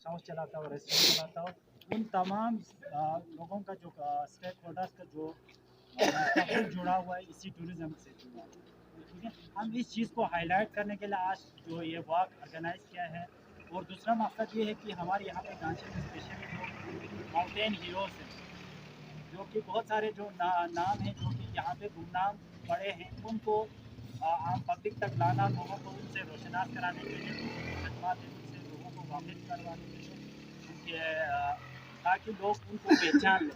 House चलाता हूँ, restaurant चलाता हूँ, उन तमाम लोगों का जो स्टेक होल्डर्स का जो मुस्तक़बिल जुड़ा हुआ है इसी टूरिज़्म से जुड़ा है। ठीक है, हम इस चीज़ को हाईलाइट करने के लिए आज जो ये वॉक ऑर्गेनाइज़ किया है। और दूसरा मकसद ये है कि हमारे यहाँ पे गांची में स्पेशली जो माउंटेन हीरोज़ हैं, जो कि बहुत सारे जो नाम हैं जो कि यहाँ पे गुमनाम पड़े हैं, उनको आम पब्लिक तक लाना, लोगों को उनसे रोशनास कराने के लिए, उनकी खदमात उनसे लोगों को वाकिफ़ करवाने के लिए, उनके ताकि लोग उनको पहचान लें,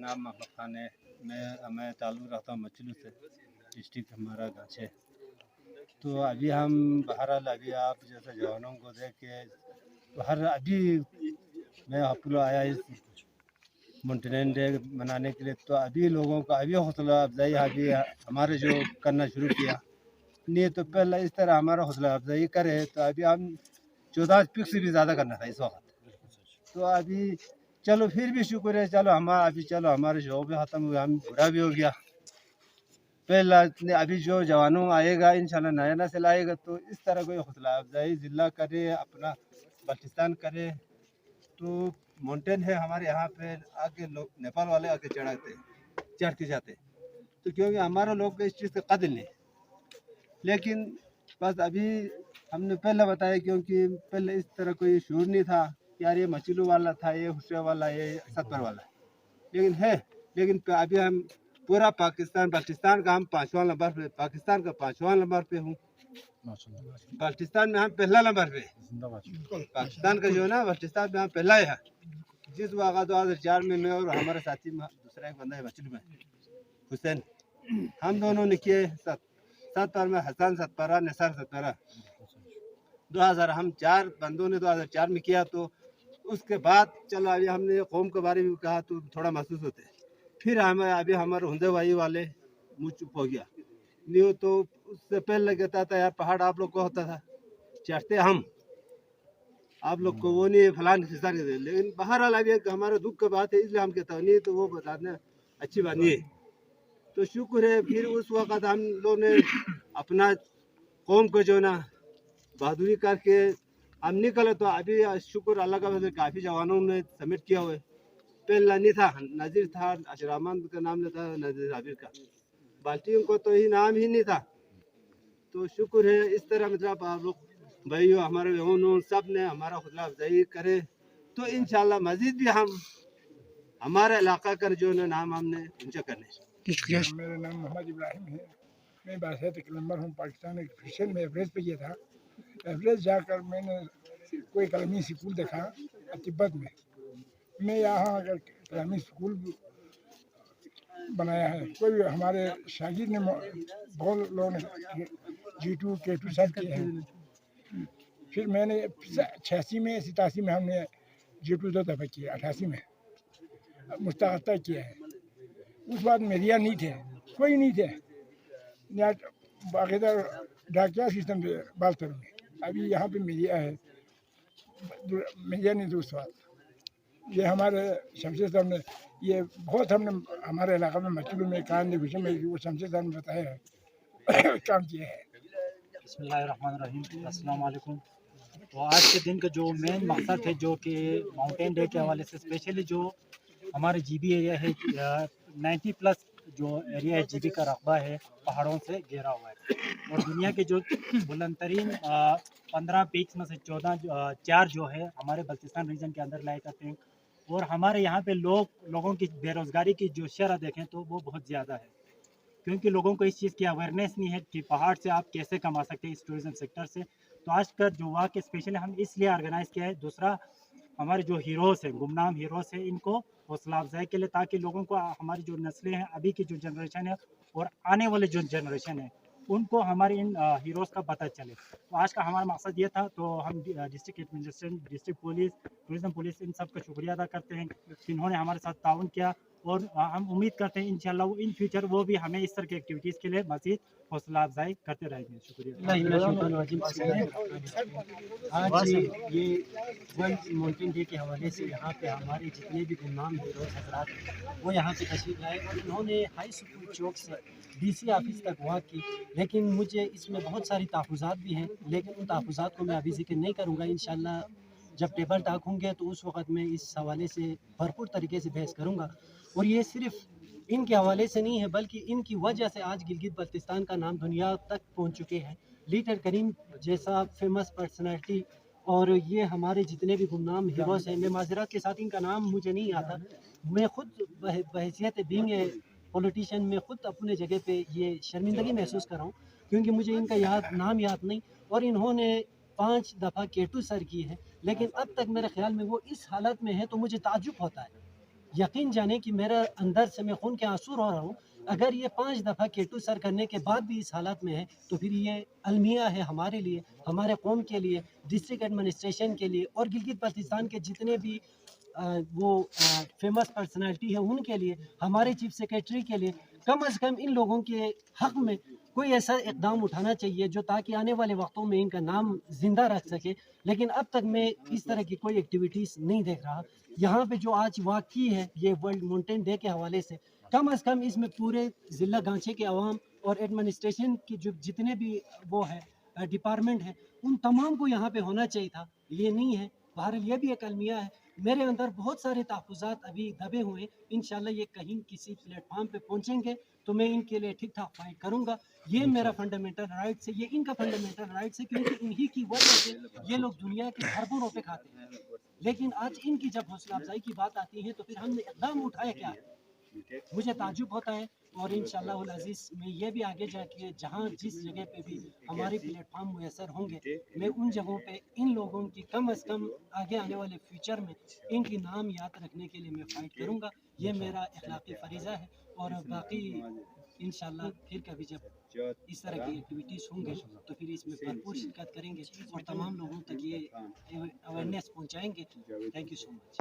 नाम मोहम्मद खान है. मैं ताल्लुक़ रखता हूँ मछली से, डिस्ट्रिक्ट हमारा गाछ है. तो अभी हम बहरहाल अभी आप जैसे जवानों को देख के अभी मैं आप लोग आया इस मोन्टेनेन डे मनाने के लिए. तो अभी लोगों का अभी हौसला अफजाई अभी हमारे जो करना शुरू किया नहीं, तो पहले इस तरह हमारा हौसला अफजाई करे तो अभी हम 14 पीक से भी ज़्यादा करना था इस वक्त. तो अभी चलो फिर भी शुक्र है, चलो हमारे शौक भी ख़त्म हुआ, हम बुरा भी हो गया पहला. अभी जो जवानों आएगा इंशाल्लाह नया नस्ल आएगा तो इस तरह कोई हौसला अफजाई ज़िला करे, अपना बल्टिस्तान करे. तो माउंटेन है हमारे यहाँ पे, आके लोग नेपाल वाले आके चढ़ के जाते. तो क्योंकि हमारा लोग को इस चीज़ का कदर नहीं, लेकिन बस अभी हमने पहले बताया क्योंकि पहले इस तरह कोई शूर नहीं था यार ये मछलू वाला था, ये हुस्से वाला, ये सत्तर वाला. लेकिन अभी हम पूरा बल्टिस्तान का हम 5वां नंबर पे, पाकिस्तान का 5वां नंबर पे हूँ. बल्टिस्तान में हम पहला नंबर पे, पाकिस्तान का जो है ना बल्टिस्तान में हम पहला है. जिस वक्त 2004 में मैं और हमारे साथी दूसरा एक बंदा है मछली में हुसैन, हम दोनों ने किए 7 में हसन 17 निसार 17 2000 हम 4 बंदों ने 2004 में किया. तो उसके बाद चलो अभी हमने कौम के बारे में कहा तो थोड़ा महसूस होते. फिर हमें अभी हमारे हुंदे भाई वाले मुँह चुप हो गया नहीं. तो उससे पहले कहता था यार पहाड़ आप लोग को होता था, चढ़ते हम, आप लोग को वो नहीं फलान खिसान के. लेकिन बहरहाल अभी हमारा दुख की बात है इसलिए हम कहता हूँ, नहीं तो वो बताना अच्छी बात नहीं है. तो शुक्र है फिर उस वक़्त हम लोग ने अपना कौम को जो ना बहादुरी करके हम निकले. तो अभी शुक्र अल्लाह का वजह काफ़ी जवानों ने सबमिट किया हुआ है. पहला नहीं था, नज़ीर था, अशरामंद का नाम नहीं था, नज़ीर आबिर का, बाल्टियों को तो ही नाम ही नहीं था. तो शुक्र है इस तरह मतलब आप लोग भाइयों हमारे बहनों सब ने हमारा हौसला अफजाई करे तो इंशाल्लाह मज़ीद भी हम हमारे इलाका का जो है नाम हमने ऊंचा करने. मेरा नाम मोहम्मद इब्राहिम है. मैं 62 नंबर हूँ. पाकिस्तान एक फिशन में एवरेज पे गया था. एवरेज जाकर मैंने कोई कलमी स्कूल देखा तिब्बत में. मैं यहाँ अगर कलमी स्कूल बनाया है, कोई भी हमारे शागिर्द ने बहुत लोगों ने G2 K2 सब किए हैं. फिर मैंने 86 में 87 में हमने G2 2 दफ़ा किया, 88 में मुस्तक़ता किया है. उस बाद मीडिया नहीं थे, कोई नहीं थे, बाकायदा डाकिया सिस्टम थे बालतर में. अभी यहाँ पे मीडिया है, मीडिया नहीं दोस्त बात. ये हमारे शमशेर साहब ने ये बहुत हमने हमारे इलाका में मछलू में कान ने घुसे में वो शमशेर साहब ने बताया है काम किया है. बिस्मिल्लाहिर्रहमानिर्रहीम, अस्सलाम वालेकुम। तो आज के दिन का जो मेन मकसद है जो कि माउंटेन डे के हवाले से स्पेशली जो हमारे जीबी एरिया है 90 प्लस जो एरिया है जीबी का रकबा है पहाड़ों से घिरा हुआ है और दुनिया के जो बुलंद तरीन 15 पीक्स में से 4 जो है हमारे बल्तिस्तान रीजन के अंदर लाए जाते हैं और हमारे यहाँ पे लोगों की बेरोज़गारी की जो शरह देखें तो वो बहुत ज़्यादा है क्योंकि लोगों को इस चीज़ की अवेयरनेस नहीं है कि पहाड़ से आप कैसे कमा सकते हैं इस टूरिज़्म सेक्टर से। तो आज का जो वाक़ स्पेशली हम इसलिए ऑर्गेनाइज़ किया है। दूसरा हमारे जो हीरोज़ हैं गुमनाम हीरोज़ हैं इनको हौसला अफजाई के लिए ताकि लोगों को हमारी जो नस्लें हैं अभी की जो जनरेशन है और आने वाले जो जनरेशन है उनको हमारे इन हीरोज़ का पता चले। तो आज का हमारा मकसद ये था। तो हम district administration, district police, tourism police इन सब का शुक्रिया अदा करते हैं जिन्होंने हमारे साथ ताउन किया और हम उम्मीद करते हैं इंशाल्लाह वो इन फ्यूचर वो भी हमें इस तरह की एक्टिविटीज़ के लिए मज़ीद हौसला अफजाई करते रहेंगे। शुक्रिया। आज ये वर्ल्ड माउंटेन डे के हवाले से यहाँ पे हमारे जितने भी गुमनाम हीरोज़ हजरात वो यहाँ पे तशरीफ लाए और उन्होंने हाई स्कूल चौक से DC ऑफिस तक वॉक की। लेकिन मुझे इसमें बहुत सारी तहफ़्फ़ुज़ात भी हैं, लेकिन उन तहफ़्फ़ुज़ात को मैं अभी ज़िक्र नहीं करूँगा। इंशाल्लाह जब टेबल टॉक होंगे तो उस वक़्त मैं इस हवाले से भरपूर तरीके से बहस करूँगा। और ये सिर्फ़ इनके हवाले से नहीं है बल्कि इनकी वजह से आज गिलगित बल्तिस्तान का नाम दुनिया तक पहुँच चुके हैं। लीडर करीम जैसा फेमस पर्सनैलिटी और ये हमारे जितने भी गुमनाम हीरोज़ हैं, मैं माज़रत के साथ इनका नाम मुझे नहीं आता। मैं ख़ुद बहैसियत बीइंग ए पॉलिटिशियन में ख़ुद अपने जगह पे ये शर्मिंदगी महसूस कर रहा हूँ क्योंकि मुझे इनका नाम याद नहीं। और इन्होंने 5 दफ़ा K2 सर की है लेकिन अब तक मेरे ख्याल में वो इस हालत में है तो मुझे ताज्जुब होता है। यकीन जाने कि मेरा अंदर से मैं खून के आंसू रो रहा हूँ। अगर ये 5 दफ़ा K2 सर करने के बाद भी इस हालत में है तो फिर ये अलमिया है हमारे लिए, हमारे कौम के लिए, डिस्ट्रिक्ट एडमिनिस्ट्रेशन के लिए और गिलगित बल्तिस्तान के जितने भी फेमस पर्सनैलिटी है उनके लिए, हमारे चीफ सेक्रेटरी के लिए। कम अज़ कम इन लोगों के हक़ में कोई ऐसा इक़दाम उठाना चाहिए जो ताकि आने वाले वक्तों में इनका नाम ज़िंदा रख सके। लेकिन अब तक मैं इस तरह की कोई एक्टिविटीज़ नहीं देख रहा। यहाँ पे जो आज वाक़ई है ये वर्ल्ड माउंटेन डे के हवाले से कम अज़ कम इसमें पूरे ज़िला गांचे के अवाम और एडमिनिस्ट्रेशन की जो जितने भी वो है डिपार्टमेंट है उन तमाम को यहाँ पे होना चाहिए था। ये नहीं है। बहरहाल ये भी एक अलमिया है। मेरे अंदर बहुत सारे तहफ़्फ़ुज़ात अभी दबे हुए हैं। इंशाल्लाह ये कहीं किसी प्लेटफॉर्म पे पहुँचेंगे तो मैं इनके लिए ठीक ठाक फाइट करूँगा। ये मेरा फंडामेंटल राइट्स है, ये इनका फंडामेंटल राइट्स है क्योंकि इन्हीं की वजह से ये लोग दुनिया के खरबों रुपए खाते हैं। लेकिन आज इनकी जब हौसला अफजाई की बात आती है तो फिर हमने इक़दाम उठाया क्या है? मुझे ताज्जुब होता है। और इंशाअल्लाह अज़ीज़ मैं ये भी आगे जाके जहाँ जिस जगह पे भी हमारे प्लेटफॉर्म मुयसर होंगे मैं उन जगहों पे इन लोगों की कम अज़ कम आगे आने वाले फ्यूचर में इनकी नाम याद रखने के लिए मैं फ़ाइट करूँगा। ये मेरा अखलाक़ी फ़रीज़ा है। और बाकी इंशाअल्लाह फिर कभी जब इस तरह की एक्टिविटीज़ होंगे तो फिर इसमें भरपूर शिरकत करेंगे और तमाम लोगों तक ये अवेयरनेस पहुँचाएँगे। Thank you so much.